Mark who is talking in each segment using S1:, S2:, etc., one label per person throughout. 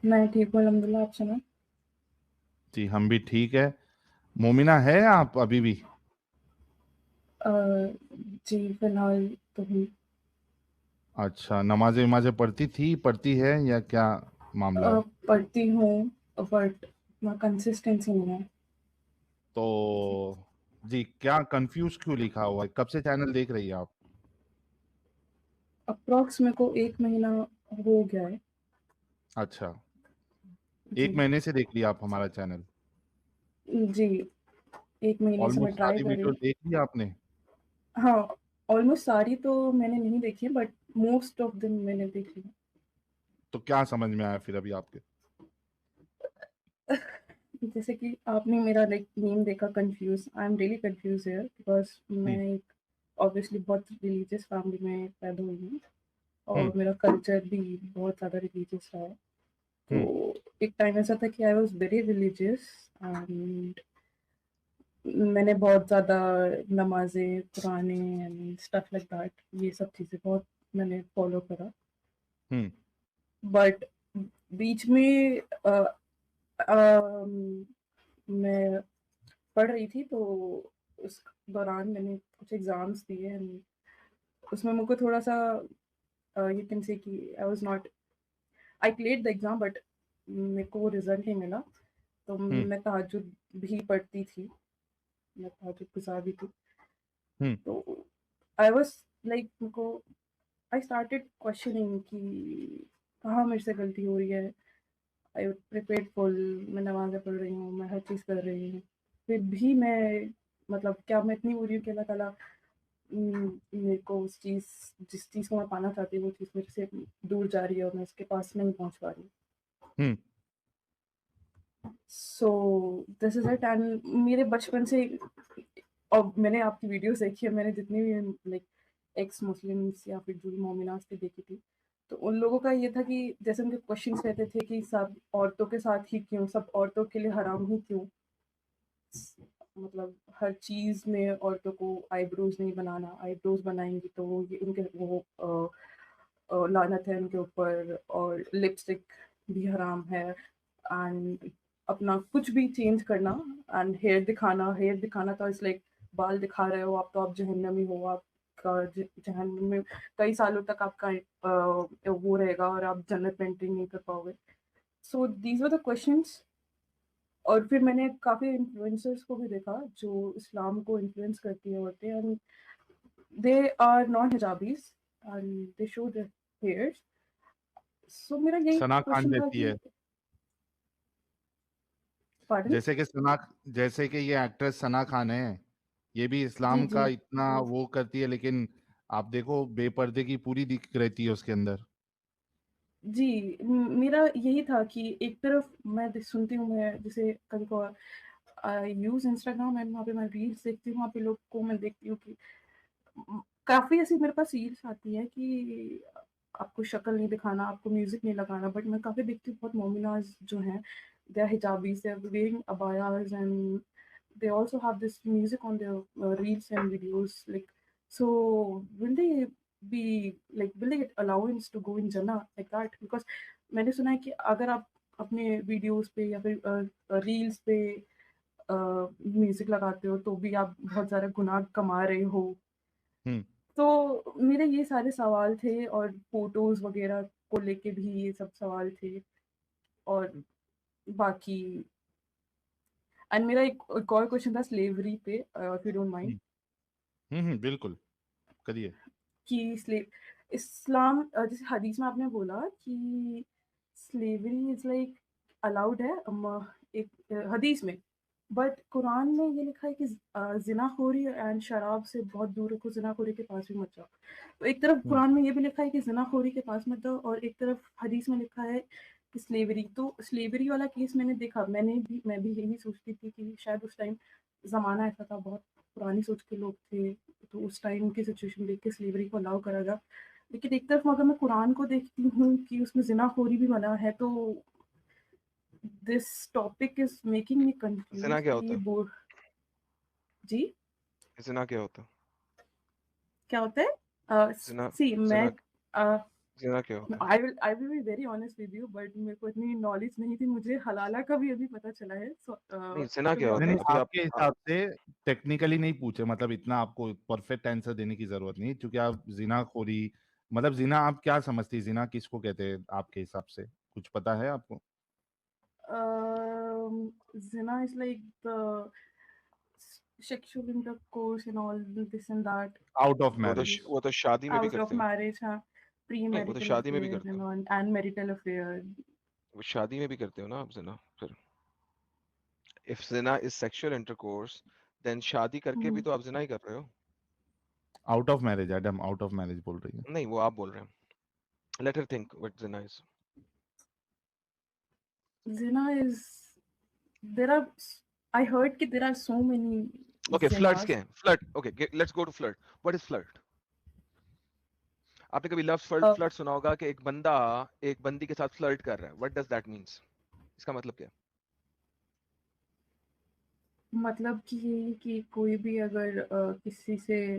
S1: मैं ठीक हूँ अल्हम्दुलिल्लाह। आप सुनाओ।
S2: जी, हम भी ठीक है। मोमिना है आप अभी भी?
S1: अ, जी फिलहाल तो भी
S2: अच्छा, नमाजें वमाजें पढ़ती है या क्या मामला है?
S1: पढ़ती हूँ, बट कंसिस्टेंसी नहीं है।
S2: तो जी, क्या कंफ्यूज क्यों लिखा हुआ है? कब से चैनल देख रही है आप?
S1: अप्रॉक्स मेरे को 1 महीना हो गया है।
S2: अच्छा,
S1: जी।
S2: 1 महीने से देख लिया आप हमारा चैनल?
S1: जी, 1 महीने से मैं
S2: ऑलमोस्ट
S1: ट्राई
S2: सारी
S1: कर रही
S2: वीडियो
S1: हूँ।
S2: देख ली आपने?
S1: हाँ, ऑलमोस्ट सारी तो मैंने नहीं देखी है, बट मोस्ट ऑफ देम मैंने देख ली
S2: तो क्या समझ में आया फिर अभी आपके?
S1: है। जैसे कि आपने मेरा लाइक नेम देखा confuse, I am really confuse here because मैं
S2: हम्म।
S1: एक ऑब्वियसली बहुत रिलीजियस फैमिली में पैदा हुई हूँ
S2: हम्म।
S1: और मेरा कल्चर भी बहुत ज़्यादा रिलीजियस रहा है।
S2: हम्म।
S1: तो एक टाइम ऐसा था कि I was very religious and मैंने बहुत ज़्यादा नमाज़ें, कुरानें एंड स्टफ लाइक दैट, ये सब चीज़ें बहुत मैंने फ़ॉलो करा।
S2: हम्म।
S1: बट बीच में अम, मैं पढ़ रही थी, तो उस दौरान मैंने कुछ एग्ज़ाम्स दिए एंड उसमें मुझको थोड़ा-सा यू कैन से कि I was not, I cleared the exam but मेरे को वो रिज़ल्ट नहीं मिला। तो
S2: हम्म।
S1: मैं तहज्जुद भी पढ़ती थी, मैं तहज्जुद गुज़ार भी थी।
S2: हम्म।
S1: तो आई वाज़ लाइक मेरे को आई स्टार्टेड क्वेश्चनिंग कि कहाँ मेरे से गलती हो रही है। आई प्रिपेयर्ड फुल, मैं नमाज़ें पढ़ रही हूँ, मैं हर चीज़ कर रही हूँ। फिर भी मैं मतलब क्या मैं इतनी बुरी हूँ कि अल्लाह ताला मेरे को उस चीज़, जिस चीज़ को मैं पाना चाहती हूँ, वो चीज़ मेरे से दूर जा रही है और मैं उसके पास नहीं पहुँच पा रही हूँ।
S2: Hmm.
S1: So this is it and मेरे बचपन से, और मैंने आपकी वीडियोज़ देखी है, मैंने जितनी भी लाइक एक्स मुस्लिम्स या फिर जो भी मोमिनास भी देखी थी, तो उन लोगों का ये था कि जैसे उनके क्वेश्चंस रहते थे कि सब औरतों के साथ ही क्यों, सब औरतों के लिए हराम ही क्यों? मतलब हर चीज़ में औरतों को आईब्रोज़ नहीं बनाना, आईब्रोज़ बनाएँगी तो वो ये उनके वो लानत है उनके ऊपर, और लिपस्टिक भी हराम है एंड अपना कुछ भी चेंज करना एंड हेयर दिखाना तो इट्स लाइक बाल दिखा रहे हो आप, तो आप जहन्नमी हो, आपका जहन्नम में कई सालों तक आपका वो रहेगा और आप जन्नत में एंट्री नहीं कर पाओगे। So these were the questions. और फिर मैंने काफ़ी इन्फ्लुएंसर्स को भी देखा जो इस्लाम को इन्फ्लुएंस करती है औरतें, and they are non hijabis and they show their hairs. So मेरा यही
S2: सना खान
S1: क्वेश्चन था
S2: जैसी
S1: कि
S2: है?
S1: पार्डन।
S2: जैसे कि जैसे कि ये एक्ट्रेस सना खान है, ये भी
S1: जी
S2: इस्लाम
S1: जी
S2: का इतना वो करती है, लेकिन आप देखो बेपर्दे की पूरी दिख रहती है उसके अंदर।
S1: जी, मेरा यही था कि एक तरफ मैं सुनती हूँ, मैं जैसे कभी कभार आई यूज इंस्टाग्राम एंड वहाँ पे मैं रील्स देखती हूँ, वहाँ पे लोग को मैं देखती हूँ कि काफ़ी ऐसी मेरे पास रील्स आती है कि आपको शक्ल नहीं दिखाना, आपको म्यूज़िक नहीं लगाना, बट मैं काफ़ी देखती हूँ बहुत मोमिनाज़ जो हैं, they are hijabis, they are wearing abayas and they also have this music on their reels and videos, like, so will they be will they get allowance to go in Jannah like that? Because मैंने सुना है कि अगर आप अपने videos पे या फिर रील्स पे म्यूजिक लगाते हो तो भी आप बहुत ज़्यादा गुनाह कमा रहे हो।
S2: हम्म।
S1: तो मेरे ये सारे सवाल थे और फ़ोटोज़ वग़ैरह को लेके भी ये सब सवाल थे, और बाकी एंड मेरा एक और क्वेश्चन था स्लेवरी पे, इफ यू डोंट माइंड,
S2: हम्म। बिल्कुल, करिए।
S1: कि इस्लाम, जैसे हदीस में आपने बोला कि स्लेवरी इज़ लाइक अलाउड है, एक हदीस में, बट कुरान में ये लिखा है कि ज़िनाख़ोरी एंड शराब से बहुत दूर रखो, ज़िनाख़ोरी के पास भी मत जाओ। तो एक तरफ
S2: हम्म।
S1: कुरान में ये भी लिखा है कि ज़िनाख़ोरी के पास मत जाओ, और एक तरफ हदीस में लिखा है कि स्लेवरी। तो स्लेवरी वाला केस मैंने देखा, मैं भी यही सोचती थी कि शायद उस टाइम ज़माना ऐसा था, बहुत पुरानी सोच के लोग थे, तो उस टाइम की सिचुएशन देख के स्लेवरी को अलाउ करा जा। लेकिन एक तरफ अगर मैं कुरान को देखती हूँ कि उसमें ज़िनाख़ोरी भी मना है, तो this topic is making me
S3: ज़िना
S1: कन्फ्यूज़
S3: क्या
S1: कि
S3: होता
S1: ये
S3: है?
S1: बो जी,
S3: ज़िना क्या होता है?
S1: क्या होता है?
S3: ज़िना
S1: सी मैं
S3: ज़िना जिना क्या होता है?
S1: I will be very honest with you, but मेरे को इतनी नॉलेज नहीं थी, मुझे हलाला का भी अभी पता चला है, so
S3: नहीं, जिना
S1: to
S3: क्या
S1: be
S3: होता
S2: नहीं
S3: है?
S2: नहीं,
S1: honest.
S3: अभी आप
S2: आपके हिसाब से टेक्निकली नहीं पूछे, मतलब इतना आपको परफेक्ट आंसर देने की जरूरत नहीं, क्योंकि आप जिनाखोरी, मतलब जिना आप क्या समझती, जिना किसको कहते हैं आपके हिसाब से, कुछ पता है आपको?
S1: Zina is like the sexual intercourse and all this and that.
S2: Out of
S3: वो तो
S2: मैरिज।
S3: वो तो शादी में भी
S1: Out of
S3: करते हो।
S1: marriage, हाँ,
S3: नहीं, वो तो
S1: premarital
S3: शादी में भी
S1: affair
S3: करते हो।
S1: and marital affair.
S3: वो शादी में भी करते हो ना आप जिना फिर। इफ जिना इज सेक्सुअल इंटरकोर्स, देन शादी करके भी
S1: हम्म,
S3: तो आप जिना ही कर रहे हो।
S2: Out of marriage, Adam out of marriage बोल रही है।
S3: नहीं, वो आप बोल रहे हैं। Let her think what Jinnah is.
S1: Zina is there are I heard that there are so many
S3: okay, flirts
S1: zinas.
S3: क्या है? Flirt, okay, let's go to flirt. What is flirt? आपने कभी लव
S1: Uh,
S3: फ्लर्ट सुना होगा कि एक बंदा एक बंदी के साथ फ्लर्ट कर रहा है। What does that means? इसका मतलब क्या है?
S1: मतलब कि ये कि कोई भी अगर किसी से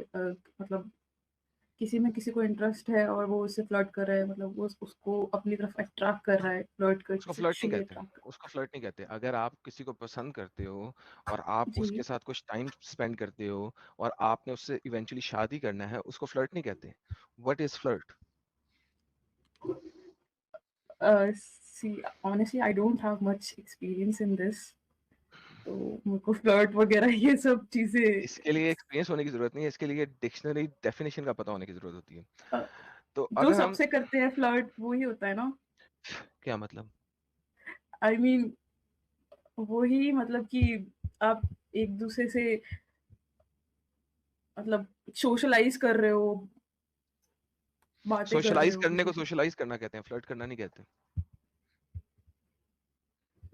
S1: मतलब किसी को इंटरेस्ट है और वो उससे फ्लर्ट कर रहा है, मतलब वो उसको अपनी तरफ अट्रैक्ट कर रहा है, फ्लर्ट कर
S3: उसको फ्लर्ट नहीं
S1: सेक्सुअली
S3: कहते।
S1: अट्रैक्ट।
S3: उसको फ्लर्ट नहीं कहते। अगर आप किसी को पसंद करते हो और आप
S1: जी।
S3: उसके साथ कुछ टाइम स्पेंड करते हो और आपने उससे इवेंचुअली शादी करना है, उसको फ्लर्ट नहीं कहते। What is flirt?
S1: See, honestly, I don't have much experience in this. तो मेरे को फ्लर्ट वगैरह ये सब चीजें
S3: इसके लिए एक्सपीरियंस होने की जरूरत नहीं है, इसके लिए डिक्शनरी डेफिनेशन का पता होने की जरूरत होती है।
S1: अ,
S3: तो
S1: जो
S3: अगर हम
S1: सबसे करते हैं फ्लर्ट वही होता है ना।
S3: क्या मतलब?
S1: आई मीन वही, मतलब कि आप एक दूसरे से मतलब सोशलाइज कर रहे हो, बातें कर रहे
S3: सोशलाइज
S1: हो
S3: करने
S1: किसी
S3: को
S1: से।
S3: सोशलाइज करना कहते हैं, फ्लर्ट करना नहीं कहते।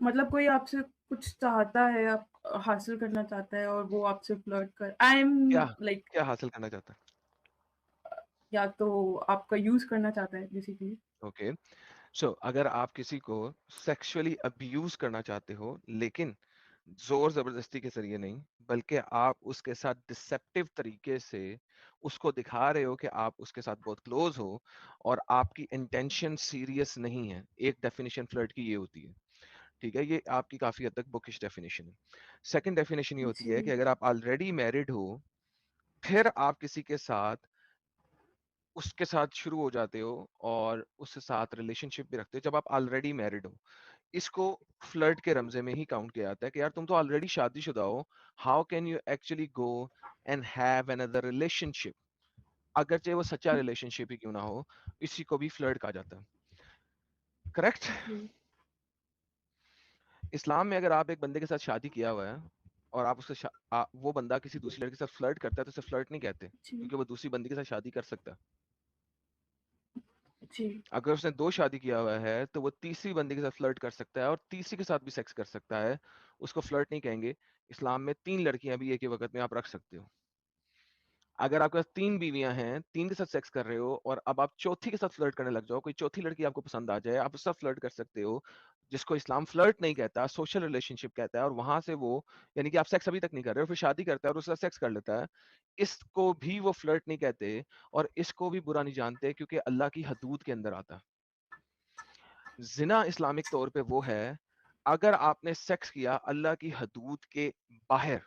S1: मतलब कोई आपसे कुछ चाहता है, आप हासिल करना चाहता है और वो आपसे फ्लर्ट कर आई एम
S3: क्या
S1: लाइक,
S3: क्या हासिल करना चाहता है?
S1: या तो आपका यूज करना चाहता है बेसिकली।
S3: ओके, सो अगर आप किसी को सेक्सुअली अब्यूज करना चाहते हो, लेकिन जोर जबरदस्ती के जरिए नहीं, बल्कि आप उसके साथ डिसेप्टिव तरीके से उसको दिखा रहे हो कि आप उसके साथ बहुत क्लोज हो और आपकी इंटेंशन सीरियस नहीं है। एक डेफिनेशन फ्लर्ट की ये होती है। ठीक है, ये आपकी काफी हद तक बुकिश डेफिनेशन है। सेकंड डेफिनेशन ये होती है कि
S1: जी।
S3: अगर आप ऑलरेडी मैरिड हो, फिर आप किसी के साथ उसके साथ शुरू हो जाते हो और उसके साथ रिलेशनशिप भी रखते हो जब आप ऑलरेडी मैरिड हो, इसको फ्लर्ट के रमजे में ही काउंट किया जाता है कि यार तुम तो ऑलरेडी शादीशुदा हो, how can you actually go and have another relationship, अगरचे वो सच्चा रिलेशनशिप ही क्यों ना हो, इसी को भी फ्लर्ट कहा जाता है। करेक्ट?
S1: जी।
S3: इस्लाम में अगर आप एक बंदे के साथ शादी किया हुआ है और आप उससे वो बंदा किसी दूसरी लड़की के साथ फ्लर्ट करता है तो उसे फ्लर्ट नहीं कहते,
S1: जी।
S3: क्योंकि वो दूसरी बंदी के साथ शादी कर सकता है।
S1: जी।
S3: अगर उसने 2 शादी किया हुआ है तो वो तीसरी बंदी के साथ फ्लर्ट कर सकता है और तीसरी के साथ भी सेक्स कर सकता है। उसको फ्लर्ट नहीं कहेंगे। इस्लाम में 3 लड़कियां भी एक ही वक्त में आप रख सकते हो। अगर आपके पास 3 बीवियां हैं, 3 के साथ सेक्स कर रहे हो और अब आप चौथी के साथ फ्लर्ट करने लग जाओ, कोई चौथी लड़की आपको पसंद आ जाए, आप उससे फ्लर्ट कर सकते हो, जिसको इस्लाम फ्लर्ट नहीं कहता, सोशल रिलेशनशिप कहता है। और वहां से वो, यानी कि आप सेक्स अभी तक नहीं कर रहे हो, फिर शादी करता है और उसके साथ सेक्स कर लेता है, इसको भी वो फ्लर्ट नहीं कहते और इसको भी बुरा नहीं जानते, क्योंकि अल्लाह की हदूद के अंदर आता है। जिना इस्लामिक तौर पे वो है, अगर आपने सेक्स किया अल्लाह की हदूद के बाहर,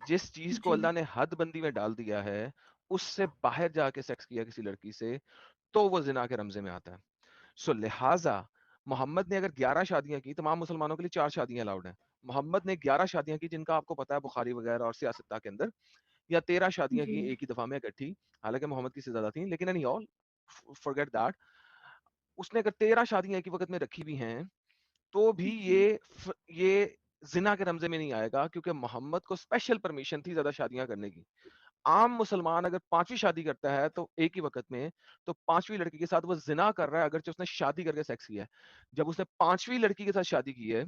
S3: जिस चीज को
S1: जी।
S3: अल्लाह ने हद बंदी में डाल दिया है, उससे बाहर जाके सेक्स किया किसी लड़की से, तो वो जिना के रमजे में आता है। सो लिहाजा मोहम्मद ने अगर 11 शादियां की, तमाम मुसलमानों के लिए 4 शादियां अलाउड हैं। मोहम्मद ने 11 शादियां की, जिनका आपको पता है बुखारी वगैरह और सियासत के अंदर, या 13 शादियां
S1: जी।
S3: की एक ही दफा में इकट्ठी, हालांकि मोहम्मद की से ज्यादा थी, लेकिन एनी ऑल फॉरगेट दैट। उसने अगर 13 शादियां एक ही वक्त में रखी भी हैं, तो भी
S1: जी।
S3: ये जिना के रमजे में नहीं आएगा, क्योंकि मोहम्मद को स्पेशल परमिशन थी ज्यादा शादियां करने की। आम मुसलमान अगर 5वीं शादी करता है तो एक ही वक्त में, तो 5वीं लड़की के साथ वो जिना कर रहा है, अगर उसने शादी करके सेक्स किया है। जब उसने 5वीं लड़की के साथ शादी की है,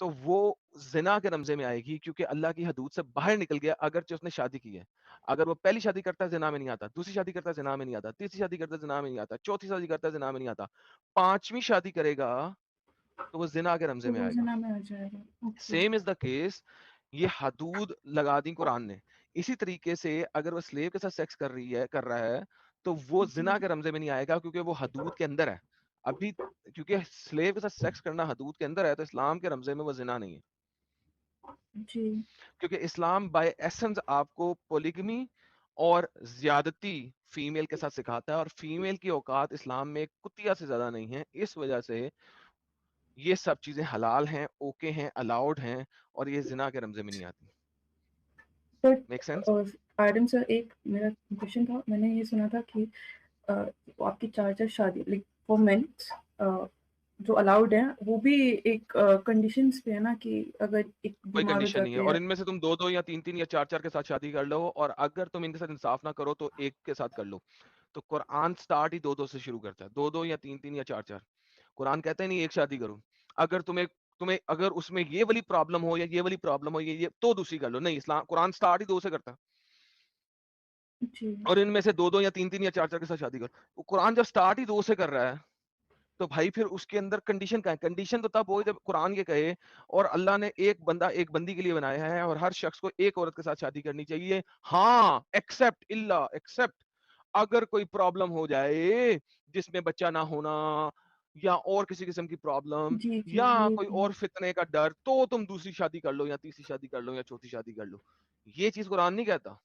S3: तो वो जिना के रमजे में आएगी, क्योंकि अल्लाह की हदूद से बाहर निकल गया, अगर उसने शादी की है। अगर वो पहली शादी करता है जिना में नहीं आता, दूसरी शादी करता है जिना में नहीं आता, तीसरी शादी करता है जिना में नहीं आता, चौथी शादी करता है जिना में नहीं आता, 5वीं शादी करेगा तो वो जिना के रमजे
S1: तो
S3: में
S1: वो
S3: आएगा।
S1: ज़िना में आ जाएगा। Okay.
S3: Same is the case, ये हदूद लगा दी कुरान ने। इसी तरीके से अगर वो स्लेव के साथ सेक्स कर रहा है, तो वो जिना
S1: जी,
S3: के रमजे में नहीं आएगा, क्योंकि वो हदूद के अंदर है अभी, क्योंकि स्लेव के साथ सेक्स करना हदूद के अंदर है, तो इस्लाम के रमजे में वो जिना नहीं है।
S1: जी,
S3: क्योंकि इस्लाम बाय एसेंस आपको पोलिगमी और ज्यादती फीमेल के साथ सिखाता है, और फीमेल की औकात इस्लाम में कुतिया से ज्यादा नहीं है। इस वजह से ये सब चीजें हलाल हैं, ओके हैं, अलाउड हैं, और ये जिना के रमजे में नहीं आती। Make sense?
S1: But Adam sir, एक मेरा क्वेश्चन था। मैंने ये सुना था कि आपकी 4 शादी लाइक फॉर मेंस जो अलाउड है, वो भी एक कंडीशंस पे है ना, कि अगर एक
S3: कोई
S1: बीमार हो
S3: कंडीशन नहीं है,
S1: जाते
S3: और
S1: हैं।
S3: इनमें से तुम 2-2 या 3-3 या 4-4 के साथ शादी कर लो, और अगर तुम इनके साथ इंसाफ ना करो तो एक के साथ कर लो। तो कुरान स्टार्ट ही 2-2 से शुरू करता है, 2-2 या 3-3 या 4-4। कुरान कहता है नहीं एक शादी करो। अगर तुम्हें तुम्हें अगर उसमें ये वाली प्रॉब्लम हो या ये वाली प्रॉब्लम हो, ये तो दूसरी कर लो। नहीं, इस्लाम कुरान स्टार्ट ही 2 से करता है,
S1: जी,
S3: और इनमें से 2-2 या 3-3 या 4-4 के साथ शादी करो। कुरान जब स्टार्ट ही 2 से कर रहा है, तो भाई फिर उसके अंदर कंडीशन क्या है? कंडीशन तो तब हो जब कुरान ये कहे, और अल्लाह ने एक बंदा एक बंदी के लिए बनाया है, और हर शख्स को एक औरत के साथ शादी करनी चाहिए। हाँ, एक्सेप्ट अगर कोई प्रॉब्लम हो जाए जिसमें बच्चा ना होना, या और किसी किस्म की प्रॉब्लम,
S1: जी, जी,
S3: या
S1: वही
S3: कोई
S1: तो।
S3: और फितने का डर, तो तुम दूसरी शादी कर लो, या तीसरी शादी कर लो, या चौथी शादी कर लो। ये चीज कुरान नहीं कहता।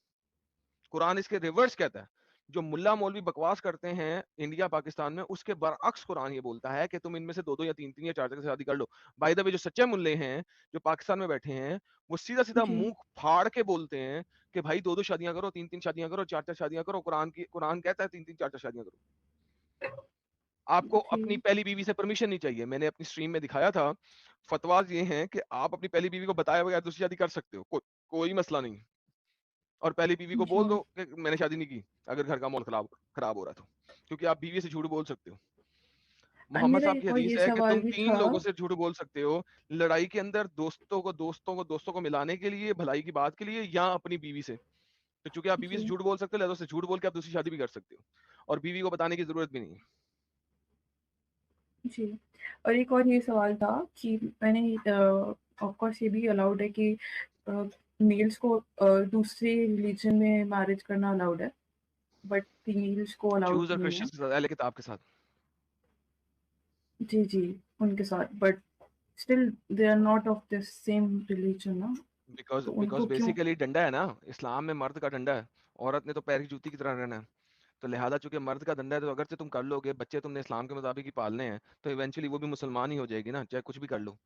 S3: कुरान इसके रिवर्स कहता है। जो मुल्ला मौलवी बकवास करते हैं इंडिया पाकिस्तान में, उसके बरअक्स कुरान ये बोलता है कि तुम इनमें से 2-2 या 3-3 या 4-4 से शादी कर लो। बाय द वे, जो सच्चे मुल्ले हैं जो पाकिस्तान में बैठे हैं, वो सीधा सीधा
S1: जी,
S3: मुंह फाड़ के बोलते हैं कि भाई 2-2 शादियां करो, 3-3 शादियां करो, 4-4 शादियां करो। कुरान कहता है 3-3 4-4 शादियां करो। आपको अपनी
S1: जी,
S3: पहली बीवी से परमिशन नहीं चाहिए। मैंने अपनी स्ट्रीम में दिखाया था, फतवाज ये हैं कि आप अपनी पहली बीवी को बताए बगैर दूसरी शादी कर सकते हो, कोई मसला नहीं। और पहली बीवी को बोल
S1: जी।
S3: दो कि मैंने शादी नहीं की, अगर घर का माहौल खराब खराब हो रहा है तो, क्योंकि आप बीवी से झूठ बोल सकते हो। मोहम्मद
S1: मेरा
S3: साहब की
S1: एक और
S3: हदीस
S1: ये
S3: है कि
S1: सवाल
S3: तुम
S1: भी
S3: 3
S1: था।
S3: लोगों से झूठ बोल सकते हो, लड़ाई के अंदर दोस्तों को मिलाने के लिए, भलाई की बात के लिए, या अपनी बीवी से। तो चूंकि आप बीवी से
S1: जी,
S3: झूठ बोल सकते हो, लिहाजा उससे झूठ बोल के आप दूसरी शादी भी कर सकते हो, और बीवी को बताने की जरूरत भी नहीं है।
S1: जी। और एक और ये सवाल था कि मैंने ऑफ कोर्स ये भी अलाउड है कि मेल्स को दूसरे रिलीजन में मैरिज करना अलाउड है, बट फीमेल्स को अलाउड
S3: ज्यूज और
S1: नहीं है।
S3: क्रिश्चियंस के साथ, अहले किताब के साथ।
S1: जी, जी, उनके साथ, but still they are not of the same religion ना,
S3: बिकॉज
S1: तो
S3: बिकॉज
S1: उनको क्यों?
S3: बेसिकली डंडा है ना, इस्लाम में मर्द का डंडा है, औरत ने तो पैर की जूती की तरह रहना है। तो लिहाजा चूंकि मर्द का धंधा है, तो अगर से तुम कर लोगे, बच्चे तुमने इस्लाम के मुताबिक ही पालने हैं, तो इवेंचुअली वो भी मुसलमान ही हो जाएगी ना, चाहे कुछ भी कर लो।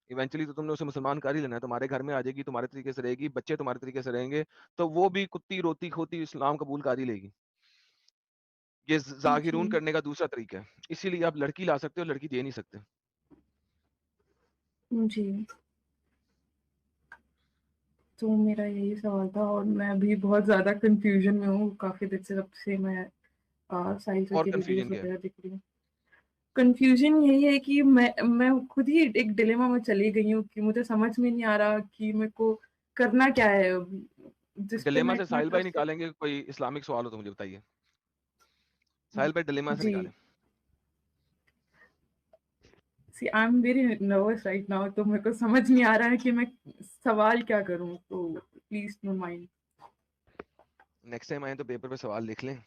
S3: इवेंचुअली तो तुमने उसे मुसलमान कर ही लेना है, तुम्हारे घर में आ जाएगी, तुम्हारे तरीके से रहेगी, बच्चे तुम्हारे तरीके से रहेंगे, तो वो भी कुत्ती रोती खोती इस्लाम कबूल कर ही लेगी। ये जाहिरून
S1: जी,
S3: करने का दूसरा तरीका है। इसीलिए आप लड़की ला सकते हो, लड़की दे नहीं सकते।
S1: जी। तो मेरा यही सवाल था, और मैं अभी बहुत ज़्यादा कंफ्यूजन में हूँ। काफ़ी देर से, जब से मैं साहिल सर
S3: और
S1: की वीडियोस
S3: कंफ्यूजन क्या है?
S1: वगैरह देख रही हूँ। कंफ्यूजन यही है कि मैं खुद ही एक डिलेमा में चली गई हूँ कि मुझे समझ में नहीं आ रहा कि मेरे को करना क्या है अब, जिस पे
S3: डिलेमा
S1: मैं
S3: से
S1: इतना
S3: साहिल भाई
S1: ट्रस्ट।
S3: निकालेंगे, कोई इस्लामिक सवाल हो तो मुझे बताइए। साहिल भाई डिलेमा से
S1: जी,
S3: निकालें।
S1: See I am very nervous right now, तो मेरे को समझ नहीं आ रहा है कि मैं सवाल क्या करूँ, तो please no mind.
S3: Next time आए तो पेपर पे सवाल लिख लें,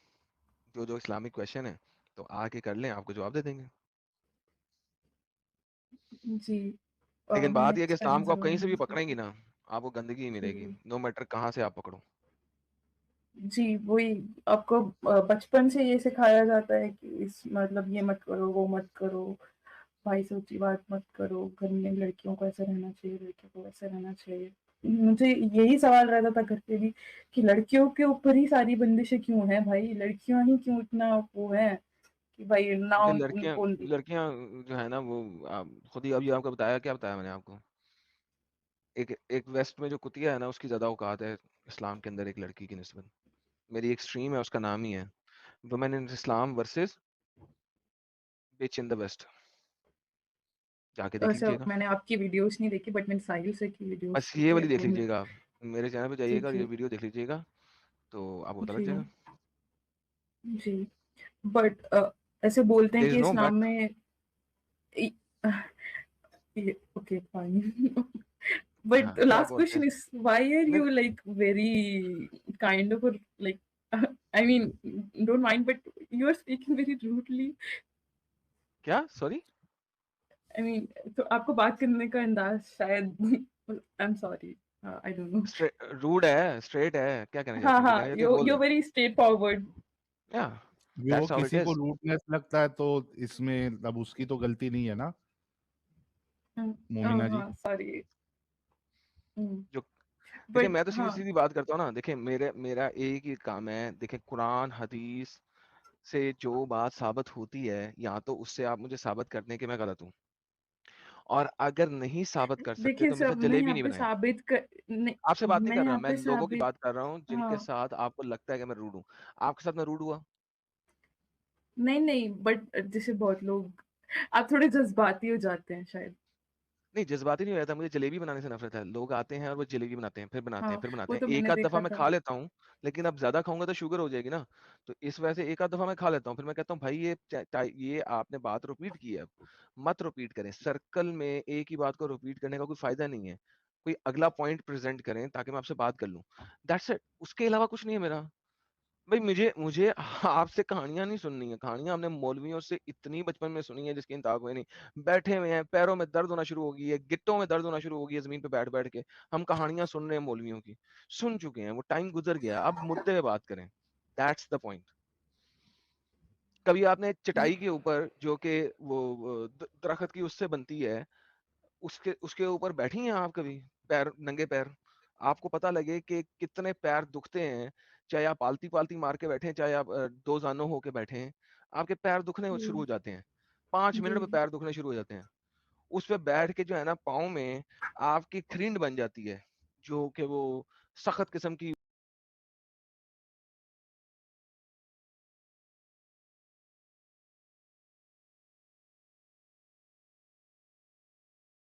S3: जो जो इस्लामिक क्वेश्चन है, तो आके कर लें, आपको जवाब दे देंगे।
S1: जी,
S3: लेकिन
S1: मैं
S3: बात यह है कि
S1: नेक्स्ट टाइम
S3: इस्लाम को आप कहीं से भी
S1: जरूर।
S3: पकड़ेंगी ना, आपको गंदगी ही मिलेगी,
S1: जी,
S3: नो मैटर कहाँ से आप पकड़ो।
S1: जी, वही आपको बचपन से ये सिखाया जाता है कि इस मतलब ये मत करो, वो मत करो, भाई से ऊँची बात मत करो, घर में लड़कियों को ऐसे रहना चाहिए, लड़कियों को वैसे रहना चाहिए। मुझे यही सवाल रहता था घर पे भी कि लड़कियों के ऊपर ही सारी बंदिशें क्यों हैं भाई? लड़कियाँ ही क्यों इतना वो हैं कि भाई ना
S3: ये लड़कियां
S1: उनको।
S3: लड़कियां जो है ना, वो खुद ही अभी आपको बताया, क्या बताया मैंने आपको, एक एक वेस्ट में जो कुतिया है ना, उसकी ज्यादा औकात है इस्लाम के अंदर एक लड़की की निस्बत। मेरी एक स्ट्रीम है, उसका नाम ही है women in Islam versus bitch in the West, जाके देख
S1: ऐसा
S3: लीजिएगा।
S1: मैंने आपकी वीडियोस नहीं देखी, बट मैंने साहिल सर की वीडियोस
S3: बस ये
S1: देखी है,
S3: वाली देख
S1: तो मैं।
S3: लीजिएगा आप, मेरे चैनल पे
S1: जी,
S3: जाइएगा और ये
S1: जी,
S3: वीडियो देख लीजिएगा, तो आपको पता लग
S1: जी,
S3: जाएगा।
S1: जी, बट ऐसे बोलते हैं
S3: देयर इज
S1: कि
S3: नो
S1: इस्लाम
S3: बट।
S1: में ओके फाइन। But
S3: हाँ,
S1: the
S3: क्या
S1: last
S3: बोलते
S1: question
S3: हैं?
S1: is, why are
S3: नहीं,
S1: you like very kind of a, like I mean, don't mind, but you are speaking very rudely.
S3: क्या? Sorry?
S1: I mean, तो आपको बात करने का अंदाज शायद I'm sorry. I don't know.
S3: Rude है, स्ट्रेट है, क्या कहना
S1: हाँ
S3: चाहती हैं? जो
S1: हाँ,
S3: कहना चाहती हैं बोल
S1: you're
S3: दें।
S1: very straightforward.
S3: या
S2: वो
S3: दैट्स हाउ इट
S2: किसी को
S3: इज।
S2: रूडनेस लगता है तो इसमें अब उसकी तो गलती नहीं है ना मोमिना जी।
S1: हाँ, sorry.
S3: जो देखिए,
S1: But
S3: मैं तो
S1: हाँ,
S3: सीधी-सीधी बात करता हूँ ना, देखिए मेरा एक ही काम है, देखिए कुरान, हदीस से जो बात साबित होती है, या तो उससे आप मुझे साबित कर दें कि मैं गलत हूँ। और अगर नहीं साबित कर सकते
S1: देखिए
S3: तो मेरे
S1: सब
S3: साथ
S1: मैं
S3: जलेबी
S1: यहाँ
S3: नहीं
S1: पे
S3: बनाएँ।
S1: साबित कर नहीं,
S3: आपसे बात नहीं
S1: मैं
S3: कर रहा,
S1: यहाँ
S3: मैं
S1: पे
S3: लोगों की
S1: साबित
S3: बात कर रहा हूँ जिनके
S1: हाँ,
S3: साथ आपको लगता है कि मैं रूड हूँ। आपके साथ मैं रूड हुआ?
S1: नहीं, बट जैसे बहुत लोग आप थोड़े जज़्बाती हो जाते हैं शायद।
S3: नहीं, जज़्बाती नहीं हो जाता, मुझे जलेबी बनाने से नफ़रत है। लोग आते हैं और वो जलेबी बनाते हैं, फिर बनाते हैं,
S1: हाँ,
S3: फिर बनाते
S1: वो
S3: हैं।
S1: तो
S3: एक
S1: मैंने
S3: आध दफ़ा
S1: देखा
S3: मैं
S1: था।
S3: खा लेता हूँ, लेकिन अब ज़्यादा खाऊँगा तो शुगर हो जाएगी ना। तो इस वजह से एक आध दफ़ा मैं खा लेता हूँ, फिर मैं कहता हूँ भाई ये आपने बात रिपीट की है अब, मत रिपीट करें। सर्कल में एक ही बात को रिपीट करने का कोई फ़ायदा नहीं है। कोई अगला पॉइंट प्रेज़ेंट करें ताकि मैं आपसे बात कर लूँ। दैट्स इट, उसके अलावा कुछ नहीं है मेरा। भाई मुझे मुझे आपसे कहानियाँ नहीं सुननी है। कहानियाँ हमने मौलवियों से इतनी बचपन में सुनी है जिसकी इंतहा कोई नहीं। बैठे हुए हैं, पैरों में दर्द होना शुरू हो गई है, गिट्टों में दर्द होना शुरू हो गई है ज़मीन पे बैठ-बैठ के। हम कहानियाँ सुन रहे हैं मौलवियों की। सुन चुके हैं, वो टाइम गुज़र गया। अब मुद्दे पे बात करें। That's the point. कभी आपने चटाई के ऊपर जो कि वो दरख़्त की उससे बनती है, उसके उसके ऊपर बैठी हैं आप कभी? पैर नंगे पैर? आपको पता लगे कि कितने पैर दुखते हैं, चाहे आप आलती-पालती मार के बैठे हैं, चाहे आप दो ज़ानो होके बैठे हैं, आपके पैर दुखने शुरू हो
S1: जी,
S3: जाते हैं। 5 मिनट में
S1: जी,
S3: पैर दुखने शुरू हो जाते हैं। उस पे बैठ के जो है ना पाँव में आपकी खरींद बन जाती है, जो कि वो सख्त किस्म की